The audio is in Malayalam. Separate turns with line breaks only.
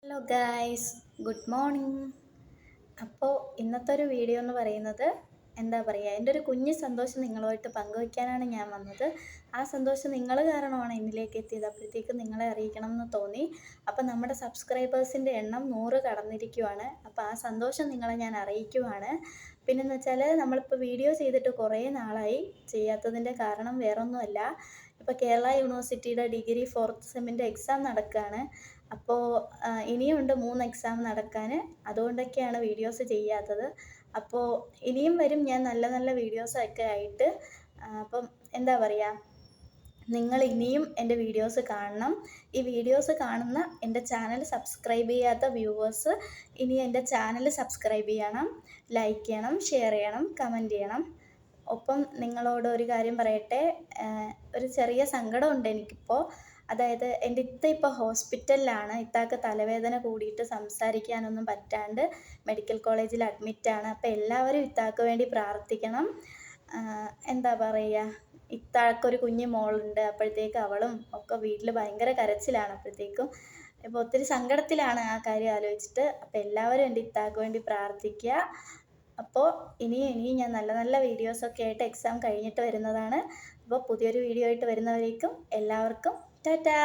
Hello guys, good morning. അപ്പോൾ ഇന്നത്തെ ഒരു വീഡിയോ എന്ന് പറയുന്നത് എന്താ പറയുക, എൻ്റെ ഒരു കുഞ്ഞു സന്തോഷം നിങ്ങളുമായിട്ട് പങ്കുവയ്ക്കാനാണ് ഞാൻ വന്നത്. ആ സന്തോഷം നിങ്ങൾ കാരണമാണ് എന്നിലേക്ക് എത്തിയത്. അപ്പോഴത്തേക്കും നിങ്ങളെ അറിയിക്കണം എന്ന് തോന്നി. അപ്പം നമ്മുടെ സബ്സ്ക്രൈബേഴ്സിൻ്റെ എണ്ണം 100 കടന്നിരിക്കുവാണ്. അപ്പോൾ ആ സന്തോഷം നിങ്ങളെ ഞാൻ അറിയിക്കുവാണ്. പിന്നെന്ന് വെച്ചാൽ നമ്മളിപ്പോൾ വീഡിയോ ചെയ്തിട്ട് കുറേ നാളായി. ചെയ്യാത്തതിൻ്റെ കാരണം വേറൊന്നുമല്ല, ഇപ്പോൾ കേരള യൂണിവേഴ്സിറ്റിയുടെ ഡിഗ്രി 4th സെമ്മിൻ്റെ എക്സാം നടക്കുകയാണ്. അപ്പോൾ ഇനിയുണ്ട് 3 എക്സാം നടക്കാൻ. അതുകൊണ്ടൊക്കെയാണ് വീഡിയോസ് ചെയ്യാത്തത്. അപ്പോൾ ഇനിയും വരും ഞാൻ നല്ല നല്ല വീഡിയോസൊക്കെ ആയിട്ട്. അപ്പം എന്താ പറയുക, നിങ്ങൾ ഇനിയും എൻ്റെ വീഡിയോസ് കാണണം. ഈ വീഡിയോസ് കാണുന്ന എൻ്റെ ചാനൽ സബ്സ്ക്രൈബ് ചെയ്യാത്ത വ്യൂവേഴ്സ് ഇനി എൻ്റെ ചാനൽ സബ്സ്ക്രൈബ് ചെയ്യണം, ലൈക്ക് ചെയ്യണം, ഷെയർ ചെയ്യണം, കമൻറ്റ് ചെയ്യണം. ഒപ്പം നിങ്ങളോട് ഒരു കാര്യം പറയട്ടെ, ഒരു ചെറിയ സങ്കടമുണ്ട് എനിക്കിപ്പോൾ. അതായത് എൻ്റെ ഇത്ത ഇപ്പോൾ ഹോസ്പിറ്റലിലാണ്. ഇത്താക്ക് തലവേദന കൂടിയിട്ട് സംസാരിക്കാനൊന്നും പറ്റാണ്ട് മെഡിക്കൽ കോളേജിൽ അഡ്മിറ്റാണ്. അപ്പോൾ എല്ലാവരും ഇത്താക്ക് വേണ്ടി പ്രാർത്ഥിക്കണം. എന്താ പറയുക, ഇത്താക്കൊരു കുഞ്ഞു മോളുണ്ട്. അപ്പോഴത്തേക്ക് അവളും ഒക്കെ വീട്ടിൽ ഭയങ്കര കരച്ചിലാണ്. അപ്പോഴത്തേക്കും ഇപ്പോൾ ഒത്തിരി സങ്കടത്തിലാണ് ആ കാര്യം ആലോചിച്ചിട്ട്. അപ്പോൾ എല്ലാവരും എൻ്റെ ഇത്താക്ക് വേണ്ടി പ്രാർത്ഥിക്കുക. അപ്പോൾ ഇനിയും ഞാൻ നല്ല നല്ല വീഡിയോസൊക്കെ ആയിട്ട് എക്സാം കഴിഞ്ഞിട്ട് വരുന്നതാണ്. അപ്പോൾ പുതിയൊരു വീഡിയോ ആയിട്ട് വരുന്നവരേക്കും എല്ലാവർക്കും ടാറ്റാ.